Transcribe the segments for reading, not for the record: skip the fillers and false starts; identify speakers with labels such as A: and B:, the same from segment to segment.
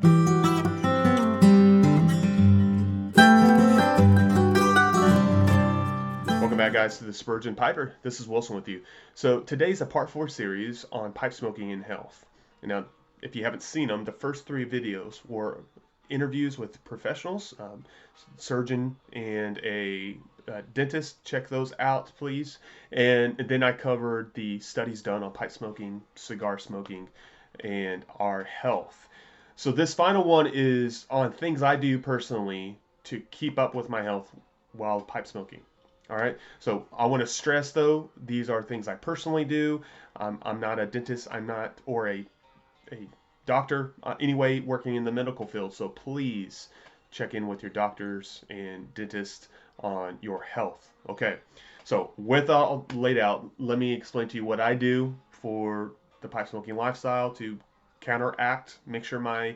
A: Welcome back, guys, to the Spurgeon Piper. This is Wilson with you. So today's a part 4 series on pipe smoking and health. Now, if you haven't seen them, the first 3 videos were interviews with professionals, surgeon and a dentist. Check those out, please. And then I covered the studies done on pipe smoking, cigar smoking, and our health. So this final one is on things I do personally to keep up with my health while pipe smoking. All right. So I want to stress, though, these are things I personally do. I'm not a dentist. I'm not, or a doctor anyway, working in the medical field. So please check in with your doctors and dentists on your health. Okay. So with all laid out, let me explain to you what I do for the pipe smoking lifestyle to counteract, make sure my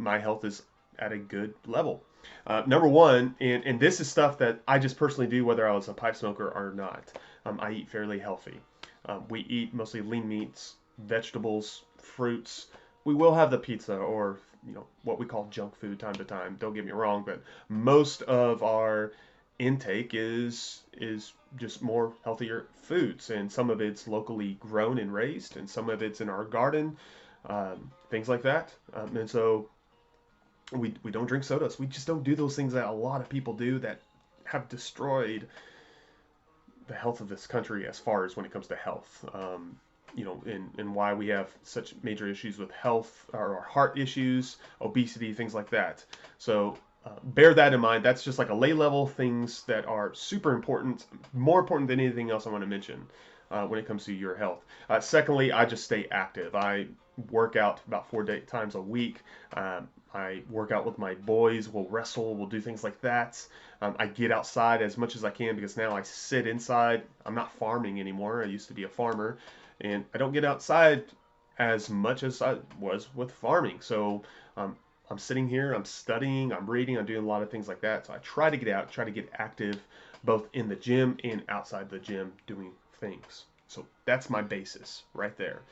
A: health is at a good level. Number one, and this is stuff that I just personally do whether I was a pipe smoker or not. I eat fairly healthy. We eat mostly lean meats, vegetables, fruits. We will have the pizza or what we call junk food time to time. Don't get me wrong, but most of our intake is just more healthier foods, and some of it's locally grown and raised, and some of it's in our garden, things like that. And so we don't drink sodas. We just don't do those things that a lot of people do that have destroyed the health of this country as far as when it comes to health. And why we have such major issues with health or heart issues, obesity, things like that. So bear that in mind. That's just like a lay level things that are super important, more important than anything else I want to mention when it comes to your health. Secondly, I just stay active. I work out about 4 times a week. I work out with my boys. We'll wrestle. We'll do things like that. I get outside as much as I can because now I sit inside. I'm not farming anymore. I used to be a farmer, and I don't get outside as much as I was with farming. So I'm sitting here. I'm studying. I'm reading. I'm doing a lot of things like that. So I try to get out, try to get active, both in the gym and outside the gym doing things. So that's my basis right there.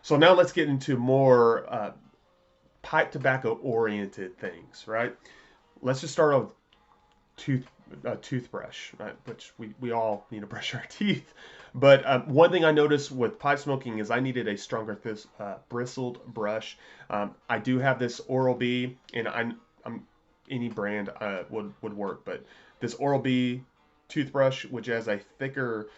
A: So now let's get into more pipe tobacco oriented things, right? Let's just start with toothbrush, right? Which we all need to brush our teeth. But one thing I noticed with pipe smoking is I needed a stronger bristled brush. I do have this Oral-B, and I'm any brand would work, but this Oral-B toothbrush, which has a thicker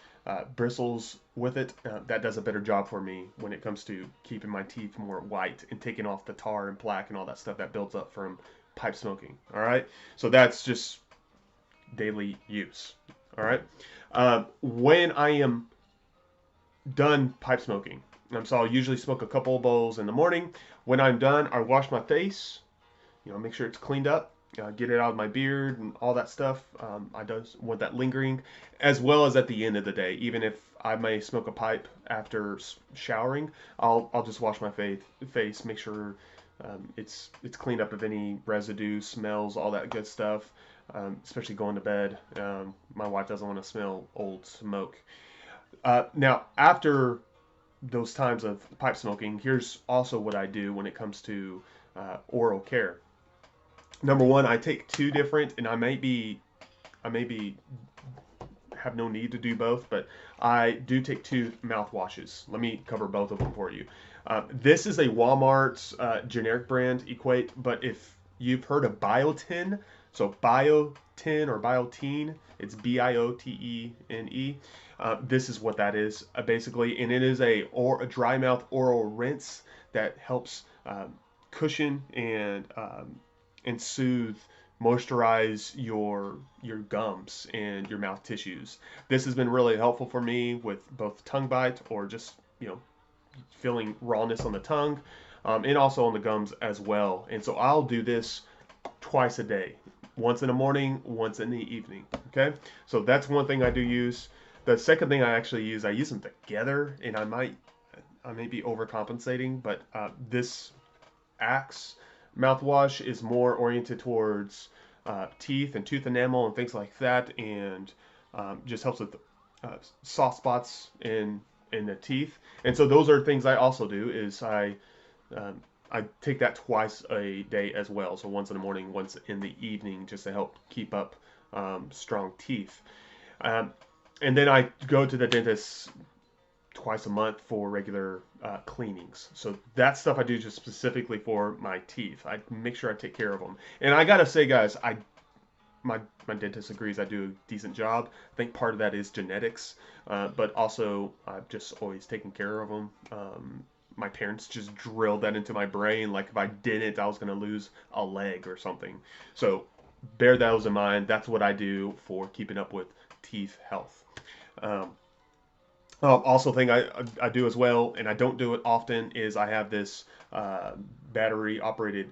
A: bristles with it, that does a better job for me when it comes to keeping my teeth more white and taking off the tar and plaque and all that stuff that builds up from pipe smoking. All right, so that's just daily use. All right, when I am done pipe smoking, so I'll usually smoke a couple of bowls in the morning. When I'm done, I wash my face, make sure it's cleaned up, get it out of my beard and all that stuff. I don't want that lingering, as well as at the end of the day. Even if I may smoke a pipe after showering, I'll just wash my face, make sure it's cleaned up of any residue, smells, all that good stuff. Especially going to bed. My wife doesn't want to smell old smoke. Now, after those times of pipe smoking, here's also what I do when it comes to oral care. Number one, I take 2 different, and I may be have no need to do both, but I do take 2 mouthwashes. Let me cover both of them for you. This is a Walmart generic brand, Equate, but if you've heard of Biotin, so Biotin or Biotene, it's Biotene. This is what that is basically, and it is a dry mouth oral rinse that helps cushion and soothe, moisturize your gums and your mouth tissues. This has been really helpful for me with both tongue bite or just feeling rawness on the tongue, and also on the gums as well. And so I'll do this twice a day, once in the morning, once in the evening. Okay, so that's one thing I do use. The second thing I actually use, I use them together, and I may be overcompensating, but this Axe mouthwash is more oriented towards teeth and tooth enamel and things like that, and just helps with soft spots in the teeth. And so those are things I also do. Is I I take that twice a day as well. So once in the morning, once in the evening, just to help keep up strong teeth. Um, and then I go to the dentist twice a month for regular cleanings. So that stuff I do just specifically for my teeth. I make sure I take care of them. And I gotta say, guys, my dentist agrees I do a decent job. I think part of that is genetics, but also I've just always taken care of them. My parents just drilled that into my brain. Like if I didn't, I was gonna lose a leg or something. So bear those in mind. That's what I do for keeping up with teeth health. Um, Also, thing I do as well, and I don't do it often, is I have this battery operated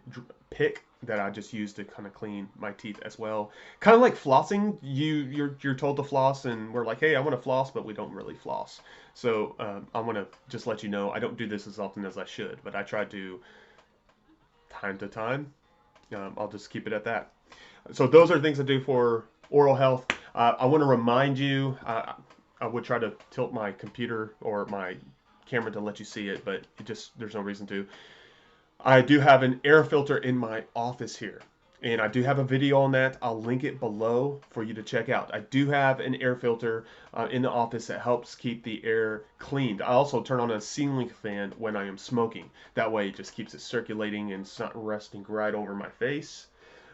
A: pick that I just use to kind of clean my teeth as well. Kind of like flossing. You're told to floss, and we're like, hey, I want to floss, but we don't really floss. So I want to just let you know I don't do this as often as I should, but I try to time to time. I'll just keep it at that. So those are things I do for oral health. I want to remind you. I would try to tilt my computer or my camera to let you see it, but there's no reason to. I do have an air filter in my office here, and I do have a video on that. I'll link it below for you to check out. I do have an air filter in the office that helps keep the air cleaned. I also turn on a ceiling fan when I am smoking. That way it just keeps it circulating and it's not resting right over my face.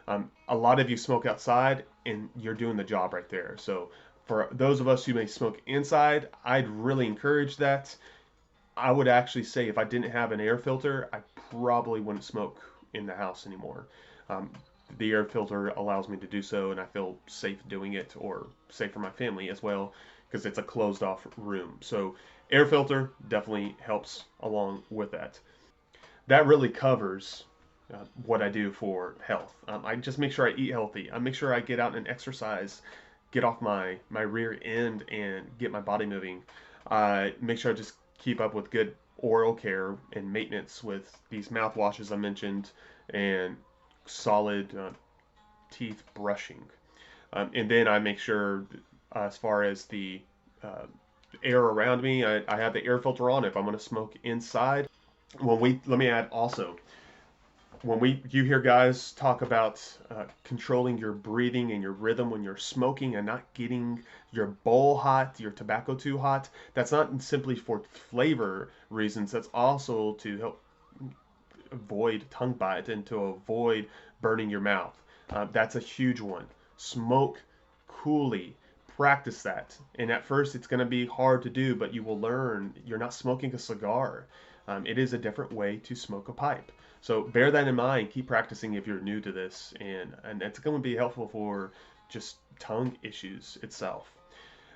A: A lot of you smoke outside, and you're doing the job right there. So for those of us who may smoke inside, I'd really encourage that. I would actually say if I didn't have an air filter, I probably wouldn't smoke in the house anymore. Um, the air filter allows me to do so, and I feel safe doing it, or safe for my family as well, because it's a closed off room. So air filter definitely helps along with that. That really covers what I do for health. I just make sure I eat healthy. I make sure I get out and exercise, get off my rear end and get my body moving. Make sure I just keep up with good oral care and maintenance with these mouthwashes I mentioned and solid teeth brushing. And then I make sure, as far as the uh, air around me, I have the air filter on if I'm going to smoke inside. Let me add also, when you hear guys talk about controlling your breathing and your rhythm when you're smoking and not getting your bowl hot, your tobacco too hot, that's not simply for flavor reasons. That's also to help avoid tongue bite and to avoid burning your mouth. That's a huge one. Smoke coolly. Practice that. And at first, it's going to be hard to do, but you will learn. You're not smoking a cigar. It is a different way to smoke a pipe. So bear that in mind. Keep practicing if you're new to this, and it's going to be helpful for just tongue issues itself.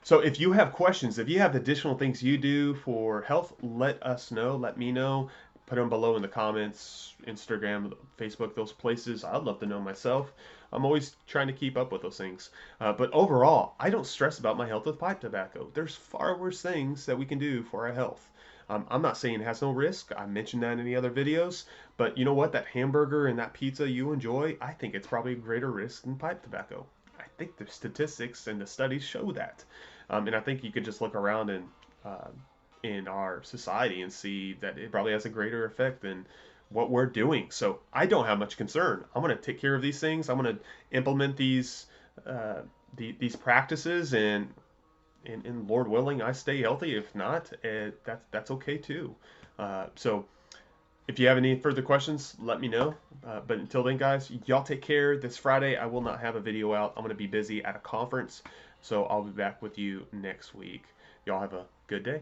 A: So if you have questions, if you have additional things you do for health, let us know. Let me know. Put them below in the comments, Instagram, Facebook, those places. I'd love to know myself. I'm always trying to keep up with those things. But overall, I don't stress about my health with pipe tobacco. There's far worse things that we can do for our health. I'm not saying it has no risk. I mentioned that in the other videos. But you know what? That hamburger and that pizza you enjoy, I think it's probably a greater risk than pipe tobacco. I think the statistics and the studies show that. And I think you could just look around in our society and see that it probably has a greater effect than what we're doing. So I don't have much concern. I'm going to take care of these things. I'm going to implement these practices, and Lord willing, I stay healthy. If not, that's okay too. So if you have any further questions, let me know. But until then, guys, y'all take care. This Friday, I will not have a video out. I'm going to be busy at a conference, so I'll be back with you next week. Y'all have a good day.